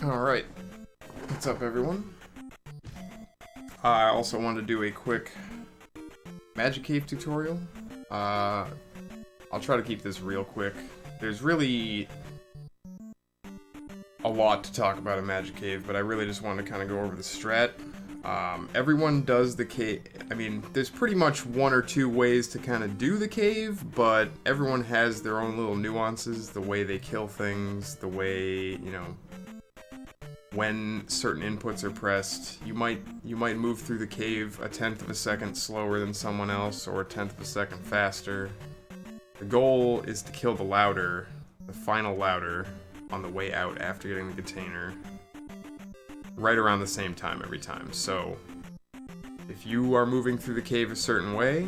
Alright, what's up everyone? I also wanted to do a quick Magic Cave tutorial. I'll try to keep this real quick. There's really a lot to talk about in Magic Cave, but I really just wanted to kind of go over the strat. Everyone does the cave. I mean, there's pretty much one or two ways to kind of do the cave, but everyone has their own little nuances, the way they kill things, the way, when certain inputs are pressed. You might move through the cave a tenth of a second slower than someone else, or a tenth of a second faster. The goal is to kill the final louder, on the way out after getting the container, right around the same time every time. So, if you are moving through the cave a certain way,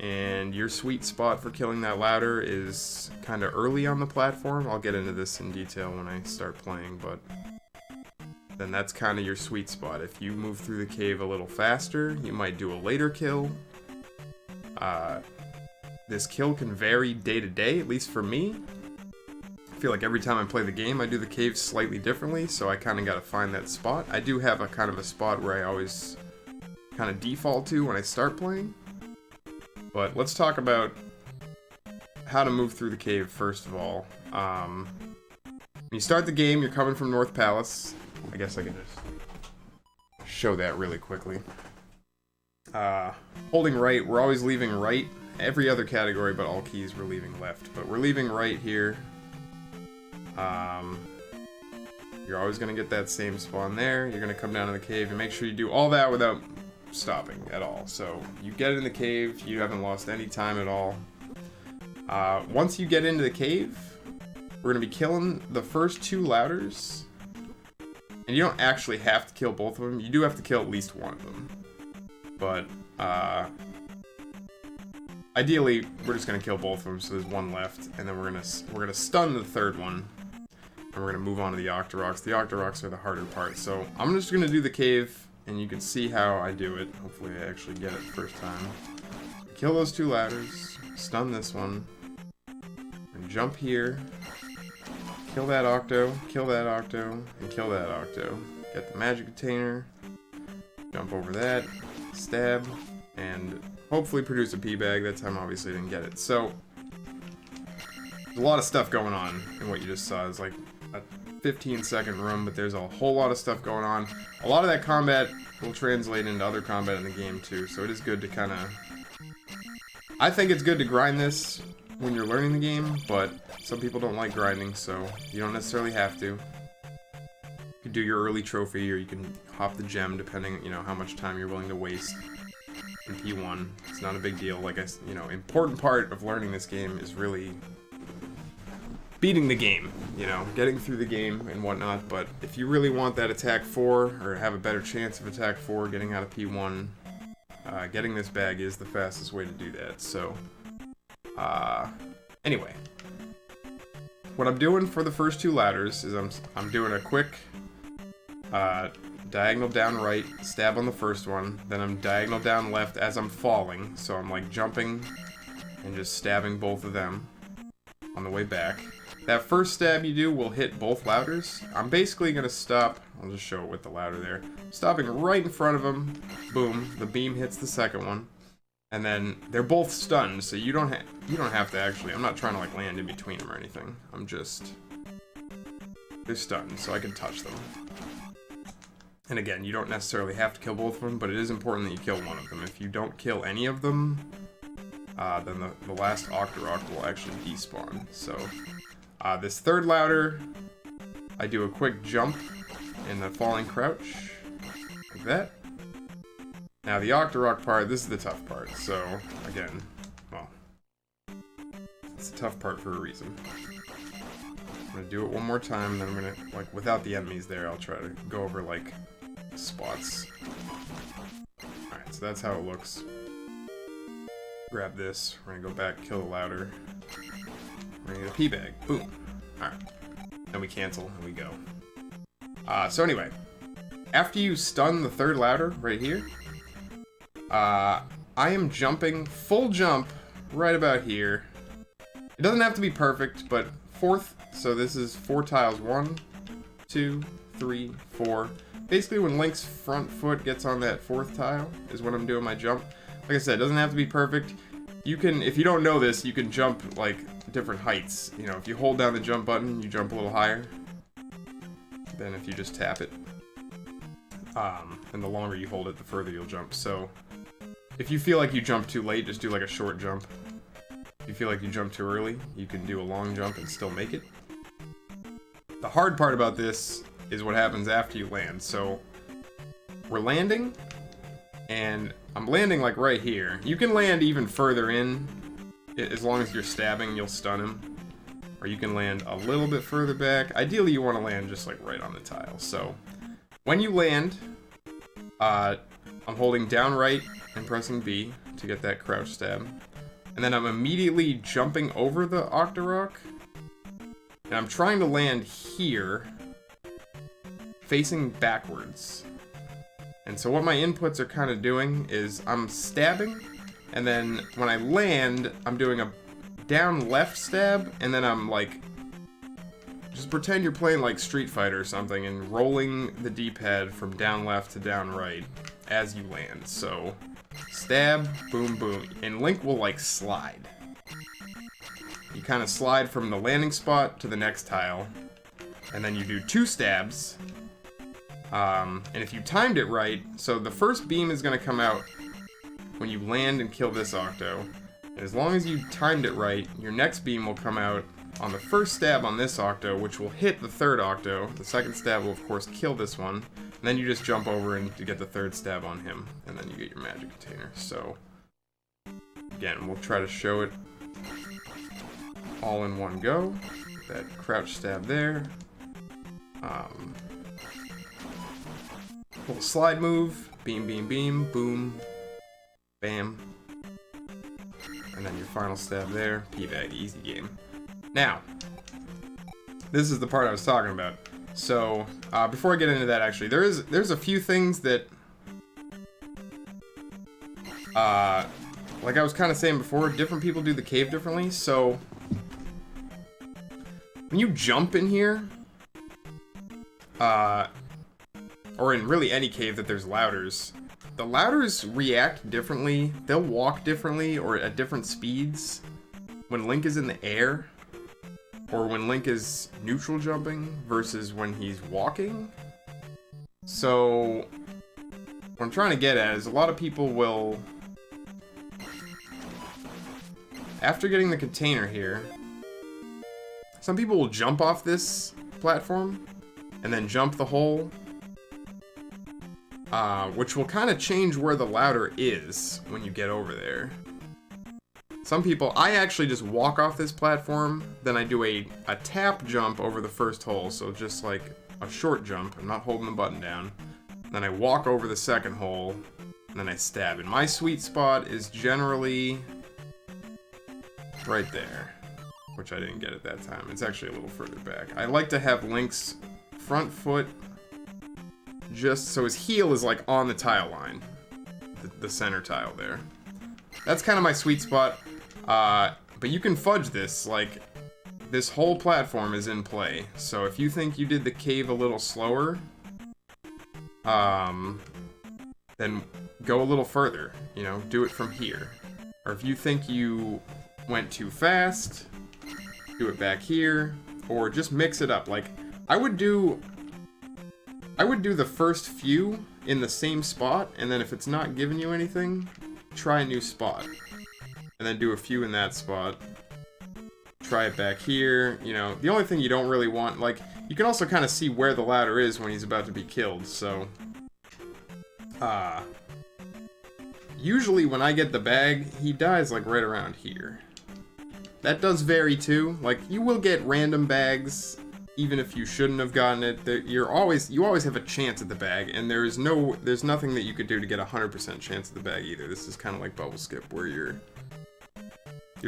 and your sweet spot for killing that louder is kind of early on the platform, I'll get into this in detail when I start playing, but then that's kind of your sweet spot. If you move through the cave a little faster, you might do a later kill. This kill can vary day to day, at least for me. I feel like every time I play the game, I do the cave slightly differently, so I kind of got to find that spot. I do have a kind of a spot where I always kind of default to when I start playing. But let's talk about how to move through the cave first of all. When you start the game, you're coming from North Palace. I guess I can just show that really quickly. Holding right, we're always leaving right. Every other category but all keys we're leaving left. But we're leaving right here. You're always going to get that same spawn there. You're going to come down to the cave and make sure you do all that without stopping at all. So you get in the cave, you haven't lost any time at all. Once you get into the cave, we're going to be killing the first two louders. And you don't actually have to kill both of them. You do have to kill at least one of them. But ideally, we're just going to kill both of them, so there's one left, and then we're gonna stun the third one. And we're going to move on to the Octoroks. The Octoroks are the harder part. So I'm just going to do the cave, and you can see how I do it. Hopefully I actually get it the first time. Kill those two ladders, stun this one, and jump here. Kill that Octo, and kill that Octo. Get the magic container, jump over that, stab, and hopefully produce a P-bag. That time obviously didn't get it. So, there's a lot of stuff going on in what you just saw. It's like a 15-second room, but there's a whole lot of stuff going on. A lot of that combat will translate into other combat in the game too, so it is good to kind of... I think it's good to grind this when you're learning the game, but some people don't like grinding, so you don't necessarily have to. You can do your early trophy, or you can hop the gem, depending, how much time you're willing to waste in P1. It's not a big deal. Like important part of learning this game is really beating the game, getting through the game and whatnot. But if you really want that attack 4, or have a better chance of attack 4 getting out of P1, getting this bag is the fastest way to do that. So, anyway, what I'm doing for the first two ladders is I'm doing a quick diagonal down right, stab on the first one, then I'm diagonal down left as I'm falling, so I'm like jumping and just stabbing both of them on the way back. That first stab you do will hit both louders. I'm basically going to stop, I'll just show it with the louder there, stopping right in front of them, boom, the beam hits the second one, and then they're both stunned, so you don't have to actually, I'm not trying to like land in between them or anything, they're stunned, so I can touch them. And again, you don't necessarily have to kill both of them, but it is important that you kill one of them. If you don't kill any of them, then the last Octorok will actually despawn. So, this third louder, I do a quick jump in the falling crouch, like that. Now the Octorok part, this is the tough part. So, again, well, it's a tough part for a reason. I'm gonna do it one more time, and then I'm gonna, like, without the enemies there, I'll try to go over, like, spots. Alright, so that's how it looks. Grab this, we're gonna go back, kill the louder. We're gonna get a P-bag. Boom. Alright. Then we cancel, and we go. So anyway, after you stun the third louder, right here, I am jumping, full jump, right about here. It doesn't have to be perfect, but fourth, so this is 4 tiles, 1, 2, 3, 4. Basically, when Link's front foot gets on that 4th tile is when I'm doing my jump. Like I said, it doesn't have to be perfect. You can, if you don't know this, you can jump like different heights. You know, if you hold down the jump button, you jump a little higher than if you just tap it. And the longer you hold it, the further you'll jump. So, if you feel like you jump too late, just do like a short jump. If you feel like you jump too early, you can do a long jump and still make it. The hard part about this is what happens after you land. So, we're landing, and I'm landing like right here. You can land even further in, as long as you're stabbing, you'll stun him. Or you can land a little bit further back. Ideally, you want to land just like right on the tile. So, when you land, I'm holding down right and pressing B to get that crouch stab. And then I'm immediately jumping over the Octorok. And I'm trying to land here, facing backwards. And so what my inputs are kind of doing is I'm stabbing, and then when I land, I'm doing a down left stab, and then I'm like, just pretend you're playing like Street Fighter or something, and rolling the D-pad from down left to down right as you land. So, stab, boom, boom, and Link will like slide. You kind of slide from the landing spot to the next tile, and then you do 2 stabs. And if you timed it right, so the first beam is going to come out when you land and kill this Octo. And as long as you timed it right, your next beam will come out on the first stab on this Octo, which will hit the 3rd Octo. The second stab will, of course, kill this one. And then you just jump over and to get the 3rd stab on him. And then you get your magic container. So, again, we'll try to show it all in one go. That crouch stab there. Little slide move. Beam, beam, beam. Boom. Bam. And then your final stab there. P-bag. Easy game. Now, this is the part I was talking about. So, before I get into that, actually, there's a few things that, like I was kind of saying before, different people do the cave differently. So, when you jump in here, or in really any cave that there's louders, the louders react differently. They'll walk differently or at different speeds when Link is in the air, or when Link is neutral jumping versus when he's walking. So, what I'm trying to get at is a lot of people will, after getting the container here, some people will jump off this platform and then jump the hole, which will kind of change where the louder is when you get over there. Some people, I actually just walk off this platform, then I do a tap jump over the first hole, so just like a short jump, I'm not holding the button down. Then I walk over the second hole, and then I stab. And my sweet spot is generally right there, which I didn't get at that time. It's actually a little further back. I like to have Link's front foot just so his heel is like on the tile line, the center tile there. That's kind of my sweet spot. But you can fudge this, like, this whole platform is in play. So if you think you did the cave a little slower, then go a little further, you know, do it from here. Or if you think you went too fast, do it back here, or just mix it up. Like, I would do the first few in the same spot, and then if it's not giving you anything, try a new spot. And then do a few in that spot. Try it back here. You know, the only thing you don't really want, like, you can also kind of see where the ladder is when he's about to be killed, so. Usually when I get the bag, he dies, like, right around here. That does vary, too. Like, you will get random bags, even if you shouldn't have gotten it. You always have a chance at the bag, and there's nothing that you could do to get a 100% chance at the bag either. This is kind of like Bubble Skip, where you're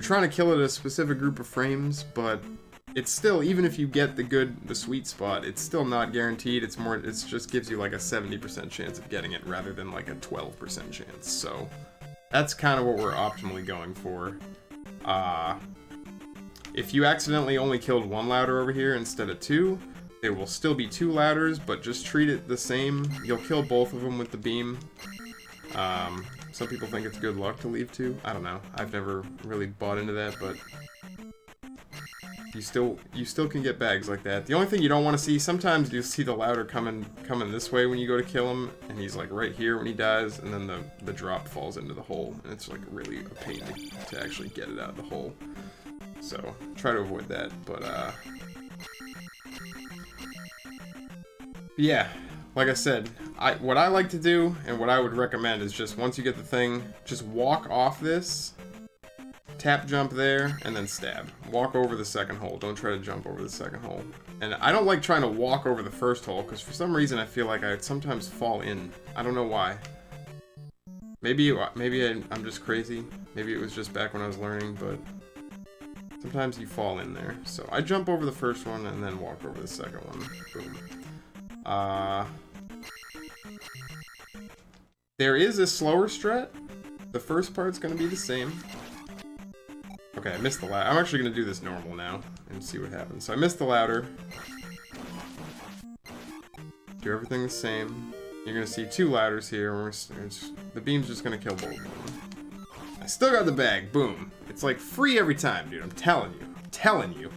trying to kill it at a specific group of frames, but it's still, even if you get the sweet spot, it's still not guaranteed. It just gives you like a 70% chance of getting it rather than like a 12% chance. So that's kind of what we're optimally going for. If you accidentally only killed one louder over here instead of two, There will still be 2 ladders, but just treat it the same. You'll kill both of them with the beam. Some people think it's good luck to leave 2. I don't know. I've never really bought into that, but you still can get bags like that. The only thing you don't want to see, sometimes you see the ladder coming this way when you go to kill him, and he's like right here when he dies, and then the drop falls into the hole, and it's like really a pain to actually get it out of the hole. So try to avoid that, but yeah, like I said, what I like to do and what I would recommend is just once you get the thing, just walk off this, tap jump there, and then stab. Walk over the second hole. Don't try to jump over the second hole. And I don't like trying to walk over the first hole because for some reason I feel like I sometimes fall in. I don't know why. Maybe I'm just crazy. Maybe it was just back when I was learning, but sometimes you fall in there. So I jump over the first one and then walk over the second one. Boom. There is a slower strat. The first part's gonna be the same. Okay, I missed the ladder. I'm actually gonna do this normal now and see what happens. So I missed the ladder. Do everything the same. You're gonna see 2 ladders here. The beam's just gonna kill both of them. I still got the bag. Boom. It's like free every time, dude. I'm telling you. I'm telling you.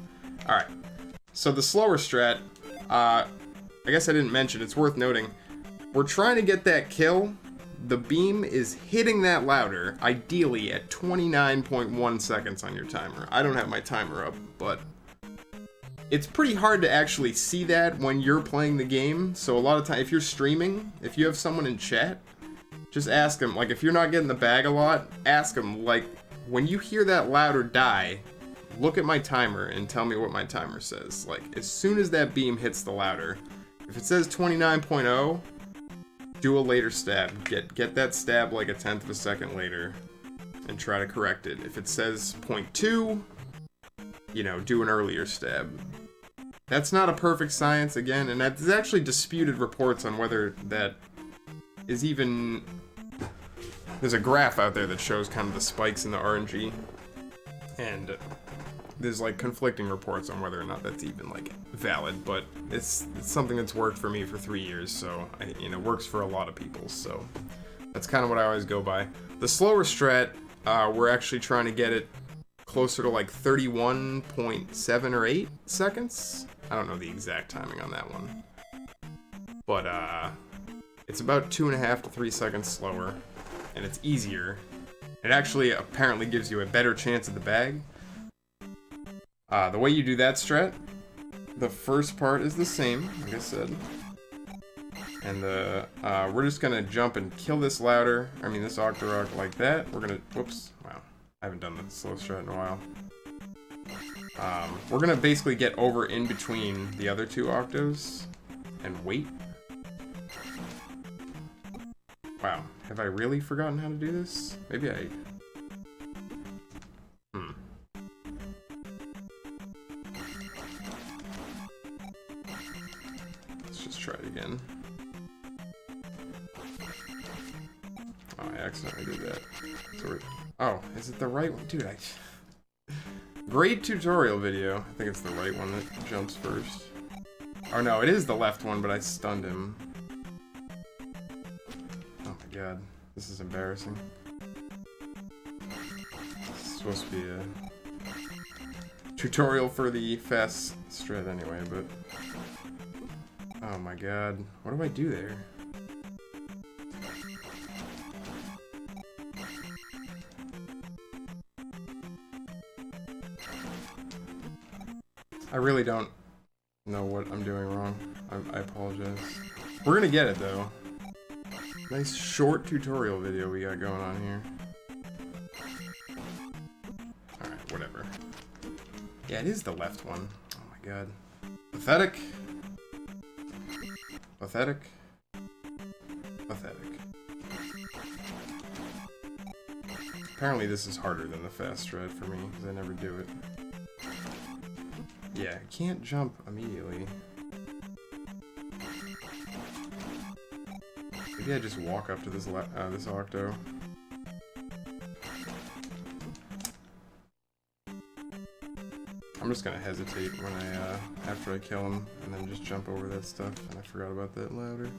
Alright. So the slower strat, I guess I didn't mention, it's worth noting. We're trying to get that kill. The beam is hitting that ladder, ideally at 29.1 seconds on your timer. I don't have my timer up, but it's pretty hard to actually see that when you're playing the game. So a lot of time, if you're streaming, if you have someone in chat, just ask them, like if you're not getting the bag a lot, ask them, like, when you hear that ladder die, look at my timer and tell me what my timer says. Like, as soon as that beam hits the ladder, if it says 29.0, do a later stab. Get that stab like a 1/10 of a second later and try to correct it. If it says 0.2, you know, do an earlier stab. That's not a perfect science, again, and there's actually disputed reports on whether that is even... There's a graph out there that shows kind of the spikes in the RNG, and there's like conflicting reports on whether or not that's even like valid, but it's something that's worked for me for 3 years, so works for a lot of people, so that's kind of what I always go by. The slower strat, we're actually trying to get it closer to like 31.7 or 8 seconds. I don't know the exact timing on that one, but it's about 2.5 to 3 seconds slower, and it's easier. It actually apparently gives you a better chance at the bag. The way you do that strat, the first part is the same, like I said. And we're just gonna jump and kill this ladder, this Octorok like that. We're gonna, whoops, wow, I haven't done the slow strat in a while. We're gonna basically get over in between the other 2 Octos and wait. Wow, have I really forgotten how to do this? Maybe I... Try it again. Oh, I accidentally did that. Oh, is it the right one? Dude, Great tutorial video. I think it's the right one that jumps first. Oh no, it is the left one, but I stunned him. Oh my god. This is embarrassing. This is supposed to be a tutorial for the fast strat anyway, but... Oh my god. What do I do there? I really don't know what I'm doing wrong. I apologize. We're gonna get it though. Nice short tutorial video we got going on here. Alright, whatever. Yeah, it is the left one. Oh my god. Pathetic. Pathetic. Pathetic. Apparently this is harder than the fast strat for me, because I never do it. Yeah, I can't jump immediately. Maybe I just walk up to this this Octo. I'm just gonna hesitate when after I kill him, and then just jump over that stuff. And I forgot about that ladder.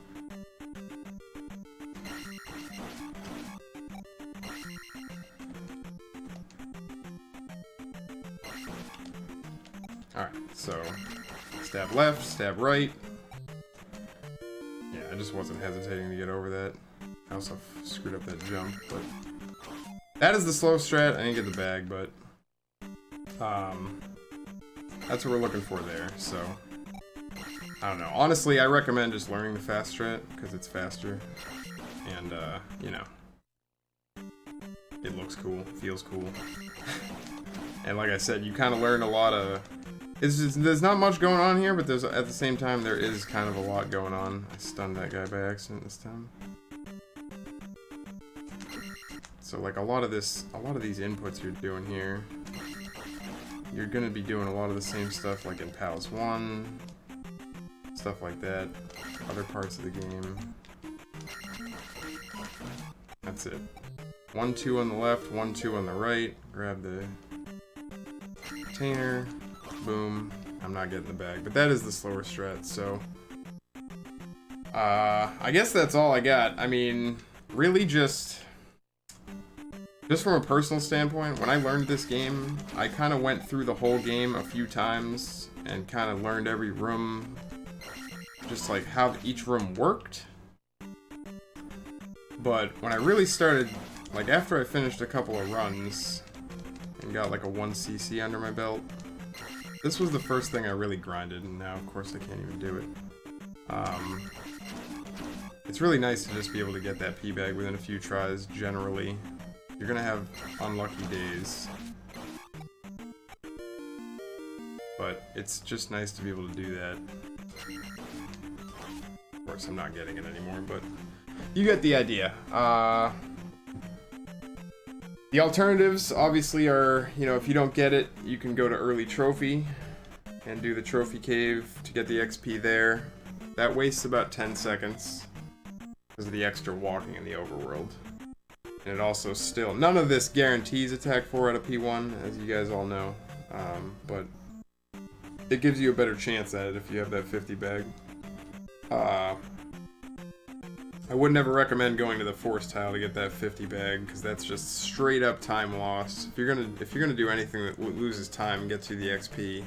Alright, so stab left, stab right. Yeah, I just wasn't hesitating to get over that. I also screwed up that jump, but that is the slow strat. I didn't get the bag, but that's what we're looking for there. So I don't know. Honestly, I recommend just learning the fast strat because it's faster, and you know, it looks cool, feels cool, and like I said, you kind of learn a lot of. There's not much going on here, but there's at the same time there is kind of a lot going on. I stunned that guy by accident this time. So like a lot of these inputs you're doing here, you're gonna be doing a lot of the same stuff like in Palace 1, stuff like that, other parts of the game. That's it. 1-2 on the left, 1-2 on the right, grab the container, boom. I'm not getting the bag, but that is the slower strat, so I guess that's all I got. I mean, really just from a personal standpoint, when I learned this game, I kind of went through the whole game a few times and kind of learned every room, just like how each room worked. But when I really started, like after I finished a couple of runs and got like a 1cc under my belt, this was the first thing I really grinded, and now of course I can't even do it. It's really nice to just be able to get that P-bag within a few tries, generally. You're gonna have unlucky days, but it's just nice to be able to do that. Of course, I'm not getting it anymore, but you get the idea. The alternatives, obviously, are, you know, if you don't get it, you can go to early trophy and do the trophy cave to get the XP there. That wastes about 10 seconds because of the extra walking in the overworld. And it also still, none of this guarantees attack 4 out of P1, as you guys all know, but it gives you a better chance at it if you have that 50 bag. I would never recommend going to the force tile to get that 50 bag, because that's just straight up time lost. If you're gonna do anything that loses time and gets you the XP,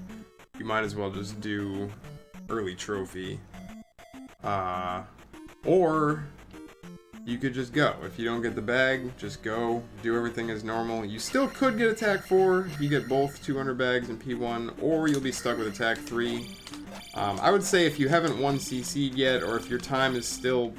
you might as well just do early trophy, or you could just go. If you don't get the bag, just go, do everything as normal. You still could get attack 4 if you get both 200 bags in P1, or you'll be stuck with attack 3. I would say if you haven't 1cc'd yet, or if your time is still,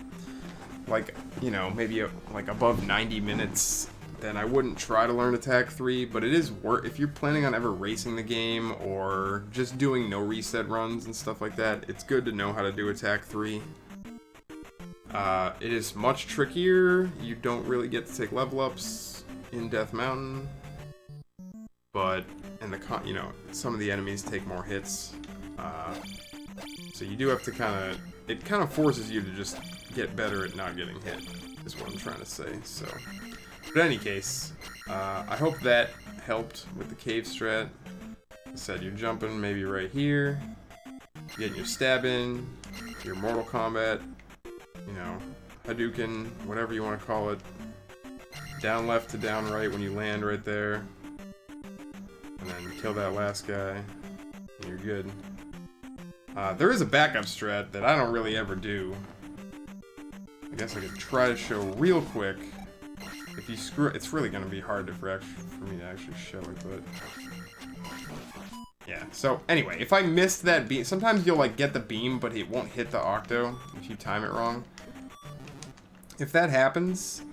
like, you know, maybe like above 90 minutes, then I wouldn't try to learn attack 3, but it is worth, if you're planning on ever racing the game, or just doing no reset runs and stuff like that, it's good to know how to do attack 3. It is much trickier. You don't really get to take level ups in Death Mountain, but you know, some of the enemies take more hits, so you do have to it kind of forces you to just get better at not getting hit, is what I'm trying to say. So, but in any case, I hope that helped with the cave strat. I said you're jumping maybe right here, getting your stab in, your Mortal Kombat, you know, Hadouken, whatever you want to call it, down left to down right when you land right there, and then kill that last guy, and you're good. There is a backup strat that I don't really ever do. I guess I could try to show real quick. If you screw it, it's really going to be hard for me to actually show it, but yeah. So anyway, if I missed that beam, sometimes you'll like get the beam, but it won't hit the octo if you time it wrong. If that happens,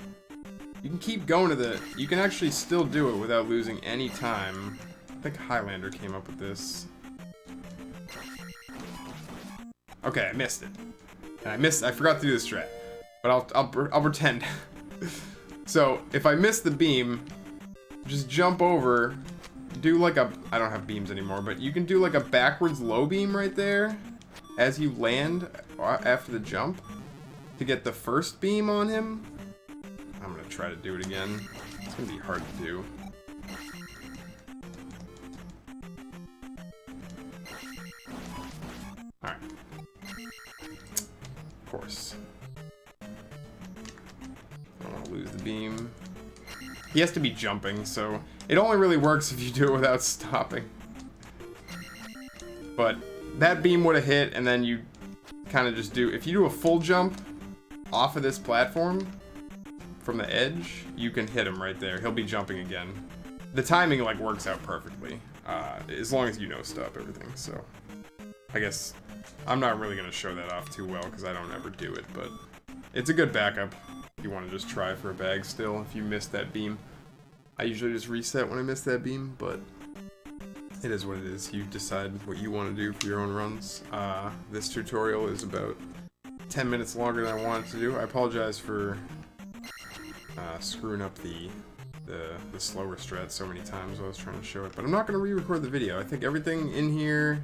you can keep going to you can actually still do it without losing any time. I think Highlander came up with this. Okay, I missed it. And I forgot to do this strat. But I'll pretend. So, if I miss the beam, just jump over, do like I don't have beams anymore, but you can do like a backwards low beam right there as you land after the jump to get the first beam on him. I'm gonna try to do it again. It's gonna be hard to do. course. I don't want to lose the beam. He has to be jumping, so it only really works if you do it without stopping. But that beam would have hit, and then you kind of just do... If you do a full jump off of this platform from the edge, you can hit him right there. He'll be jumping again. The timing, like, works out perfectly. As long as you know stop everything, so... I guess I'm not really going to show that off too well, because I don't ever do it, but... It's a good backup. You want to just try for a bag still if you missed that beam. I usually just reset when I miss that beam, but it is what it is. You decide what you want to do for your own runs. This tutorial is about 10 minutes longer than I wanted to do. I apologize for screwing up the slower strat so many times while I was trying to show it, but I'm not going to re-record the video. I think everything in here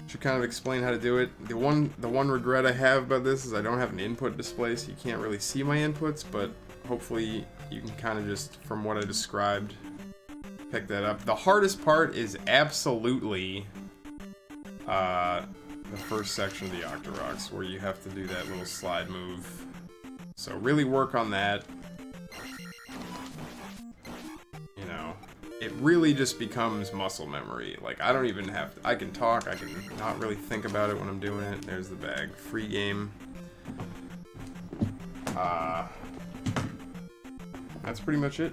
should kind of explain how to do it. The one regret I have about this is I don't have an input display, so you can't really see my inputs, but hopefully you can kind of just, from what I described, pick that up. The hardest part is absolutely the first section of the Octoroks, where you have to do that little slide move. So really work on that. You know, it really just becomes muscle memory. Like, I don't even have to, I can talk, I can not really think about it when I'm doing it. There's the bag. Free game. That's pretty much it.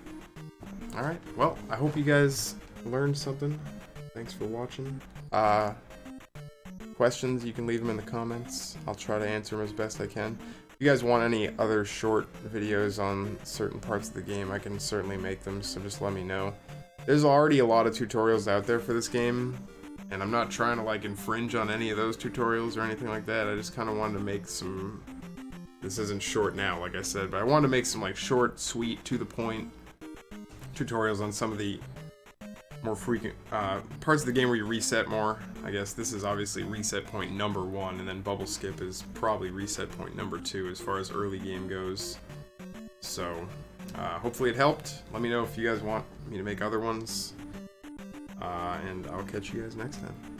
Alright, well, I hope you guys learned something. Thanks for watching. Questions, you can leave them in the comments. I'll try to answer them as best I can. If you guys want any other short videos on certain parts of the game, I can certainly make them, so just let me know. There's already a lot of tutorials out there for this game, and I'm not trying to like infringe on any of those tutorials or anything like that. I just kind of wanted to make some... This isn't short now, like I said, but I wanted to make some like short, sweet, to the point tutorials on some of the more frequent parts of the game where you reset more. I guess this is obviously reset point number 1, and then bubble skip is probably reset point number 2 as far as early game goes. So hopefully it helped. Let me know if you guys want me to make other ones, and I'll catch you guys next time.